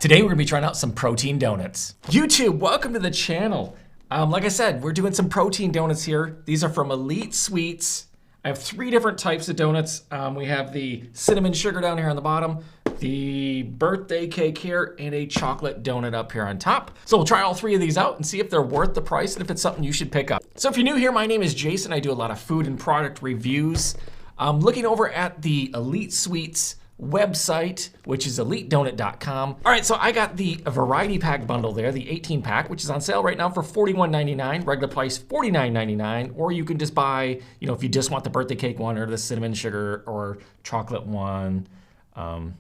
Today we're gonna be trying out some protein donuts. YouTube, welcome to the channel. Like I said, we're doing some protein donuts here. These are from Elite Sweets. I have 3 different types of donuts. We have the cinnamon sugar down here on the bottom, the birthday cake here, and a chocolate donut up here on top. So we'll try all 3 of these out and see if they're worth the price and if it's something you should pick up. So if you're new here, my name is Jason. I do a lot of food and product reviews. I'm looking over at the Elite Sweets website, which is elitedonut.com. All right, so I got the variety pack bundle there, the 18 pack, which is on sale right now for $41.99, regular price $49.99, or you can just buy, if you just want the birthday cake one or the cinnamon sugar or chocolate one. And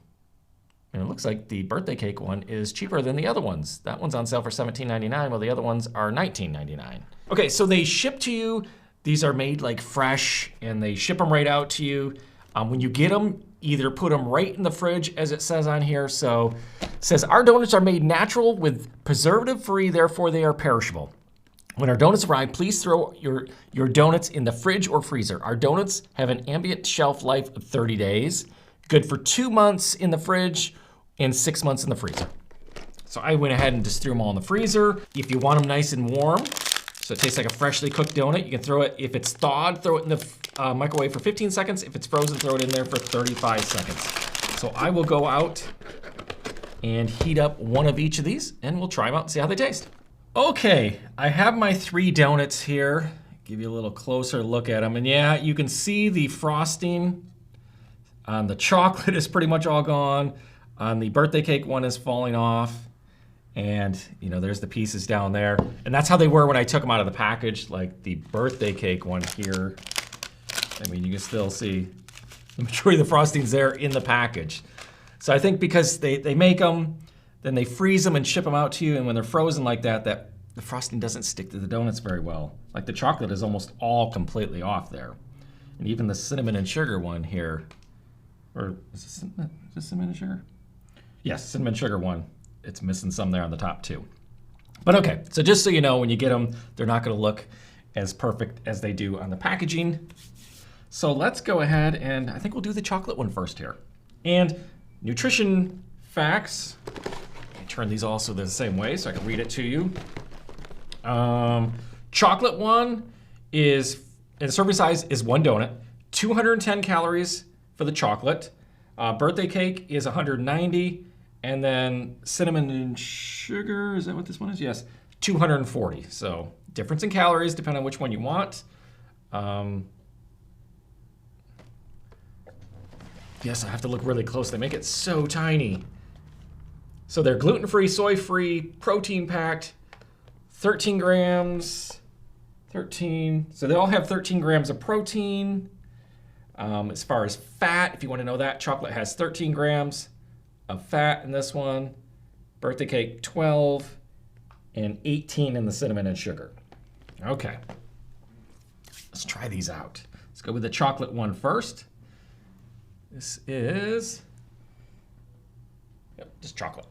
it looks like the birthday cake one is cheaper than the other ones. That one's on sale for $17.99, while the other ones are $19.99. Okay, so they ship to you. These are made like fresh, and they ship them right out to you. When you get them, either put them right in the fridge, as it says on here. So it says, our donuts are made natural with preservative-free, therefore they are perishable. When our donuts arrive, please throw your donuts in the fridge or freezer. Our donuts have an ambient shelf life of 30 days, good for 2 months in the fridge and 6 months in the freezer. So I went ahead and just threw them all in the freezer. If you want them nice and warm, so it tastes like a freshly cooked donut, you can throw it, if it's thawed, throw it in the microwave for 15 seconds. If it's frozen, throw it in there for 35 seconds. So I will go out and heat up one of each of these, and we'll try them out and see how they taste. Okay, I have my 3 donuts here. Give you a little closer look at them. And yeah, you can see the frosting on the chocolate is pretty much all gone. On the birthday cake one is falling off. And there's the pieces down there. And that's how they were when I took them out of the package, like the birthday cake one here. I mean, you can still see the majority of the frosting's there in the package. So I think because they make them, then they freeze them and ship them out to you, and when they're frozen like that, the frosting doesn't stick to the donuts very well. Like the chocolate is almost all completely off there. And even the cinnamon and sugar one here, or is it cinnamon and sugar? Yes, cinnamon sugar one. It's missing some there on the top too. But okay, so just so you know, when you get them, they're not gonna look as perfect as they do on the packaging. So let's go ahead and I think we'll do the chocolate one first here. And nutrition facts, I turn these also the same way so I can read it to you. Chocolate one is, and the serving size is 1 donut, 210 calories for the chocolate. Birthday cake is 190. And then cinnamon and sugar, is that what this one is? Yes, 240. So difference in calories, depending on which one you want. Yes, I have to look really close. They make it so tiny. So they're gluten-free, soy-free, protein-packed, 13 grams, 13. So they all have 13 grams of protein. As far as fat, if you want to know that, chocolate has 13 grams of fat in this one, birthday cake 12, and 18 in the cinnamon and sugar. Okay, let's try these out. Let's go with the chocolate one first. This is, just chocolate.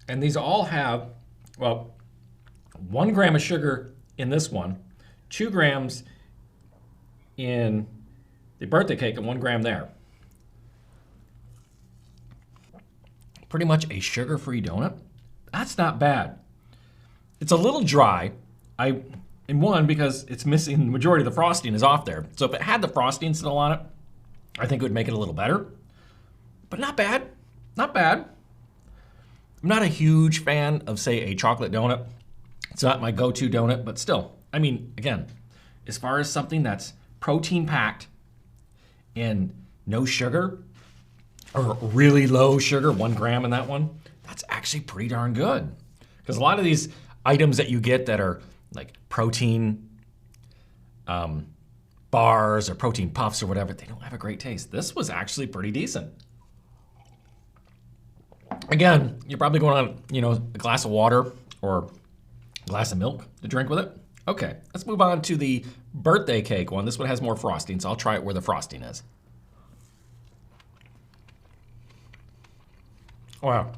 And these all have, 1 gram of sugar in this one, 2 grams in the birthday cake, and 1 gram there. Pretty much a sugar-free donut. That's not bad. It's a little dry. Because it's missing, the majority of the frosting is off there. So if it had the frosting still on it, I think it would make it a little better. But not bad, not bad. I'm not a huge fan of, say, a chocolate donut. It's not my go-to donut, but still, I mean, again, as far as something that's protein-packed and no sugar, or really low sugar, 1 gram in that one, that's actually pretty darn good. Because a lot of these items that you get that are like protein bars or protein puffs or whatever, they don't have a great taste. This was actually pretty decent. Again, you're probably going on, a glass of water or glass of milk to drink with it. Okay, let's move on to the birthday cake one. This one has more frosting, so I'll try it where the frosting is. Wow.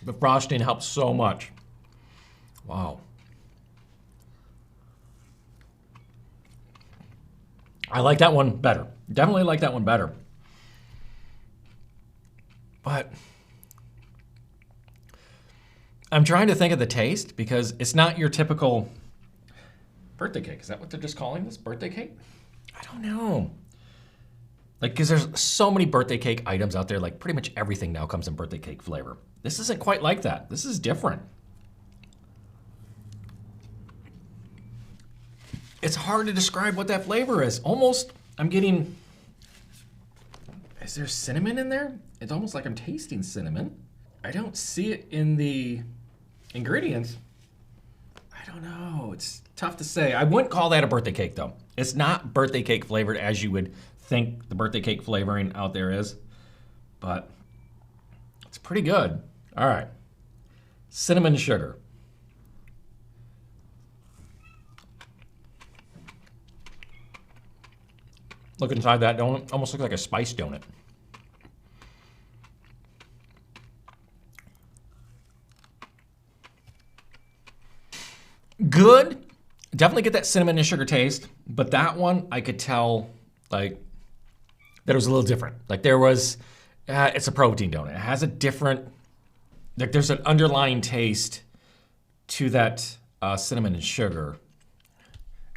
The frosting helps so much. Wow. I like that one better. Definitely like that one better. But I'm trying to think of the taste because it's not your typical birthday cake. Is that what they're just calling this? Birthday cake? I don't know. Like, because there's so many birthday cake items out there, like pretty much everything now comes in birthday cake flavor. This isn't quite like that. This is different. It's hard to describe what that flavor is. Almost, I'm getting, is there cinnamon in there? It's almost like I'm tasting cinnamon. I don't see it in the ingredients. I don't know, it's tough to say. I wouldn't call that a birthday cake though. It's not birthday cake flavored as you would think the birthday cake flavoring out there is, but it's pretty good. All right, cinnamon sugar. Look inside that donut, almost looks like a spice donut. Good, definitely get that cinnamon and sugar taste, but that one I could tell like that it was a little different. Like there was, it's a protein donut. It has a different, like there's an underlying taste to that cinnamon and sugar.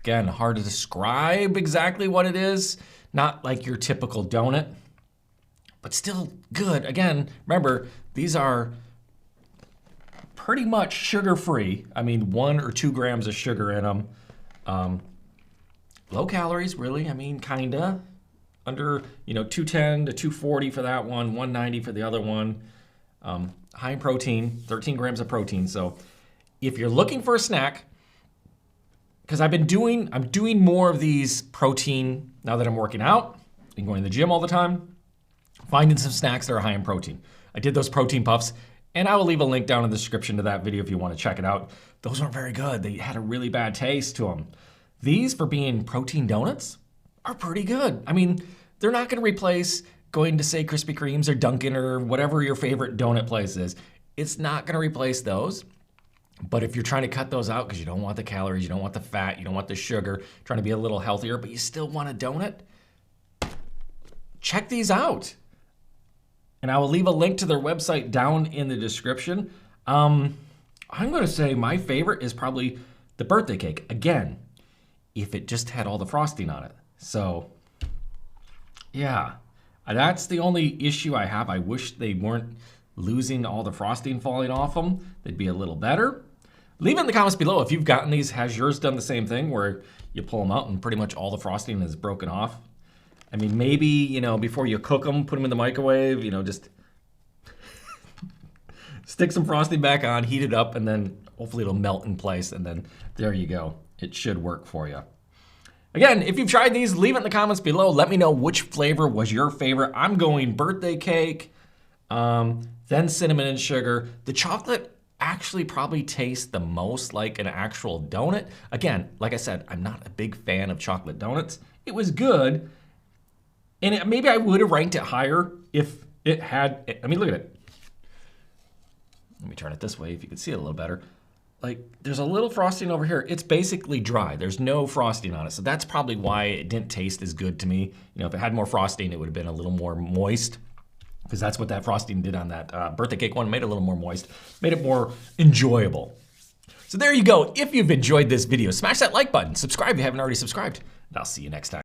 Again, hard to describe exactly what it is. Not like your typical donut, but still good. Again, remember, these are pretty much sugar-free. I mean, 1 or 2 grams of sugar in them. Low calories, really. I mean, kinda. Under, 210 to 240 for that one, 190 for the other one. High in protein, 13 grams of protein. So if you're looking for a snack, because I'm doing more of these protein now that I'm working out and going to the gym all the time, finding some snacks that are high in protein. I did those protein puffs, and I will leave a link down in the description to that video if you want to check it out. Those weren't very good. They had a really bad taste to them. These, for being protein donuts, are pretty good. I mean, they're not gonna replace going to, say, Krispy Kreme's or Dunkin' or whatever your favorite donut place is. It's not gonna replace those. But if you're trying to cut those out because you don't want the calories, you don't want the fat, you don't want the sugar, trying to be a little healthier, but you still want a donut, check these out. And I will leave a link to their website down in the description. I'm gonna say my favorite is probably the birthday cake. Again, if it just had all the frosting on it. So, yeah, that's the only issue I have. I wish they weren't losing all the frosting falling off them. They'd be a little better. Leave it in the comments below if you've gotten these. Has yours done the same thing where you pull them out and pretty much all the frosting is broken off? I mean, maybe, before you cook them, put them in the microwave, just stick some frosting back on, heat it up, and then hopefully it'll melt in place, and then there you go. It should work for you. Again, if you've tried these, leave it in the comments below. Let me know which flavor was your favorite. I'm going birthday cake, then cinnamon and sugar. The chocolate actually probably tastes the most like an actual donut. Again, like I said, I'm not a big fan of chocolate donuts. It was good, and maybe I would have ranked it higher if it had, I mean, look at it. Let me turn it this way if you can see it a little better. Like, there's a little frosting over here. It's basically dry. There's no frosting on it. So that's probably why it didn't taste as good to me. If it had more frosting, it would have been a little more moist, because that's what that frosting did on that birthday cake one. Made it a little more moist, made it more enjoyable. So there you go. If you've enjoyed this video, smash that like button. Subscribe if you haven't already subscribed. And I'll see you next time.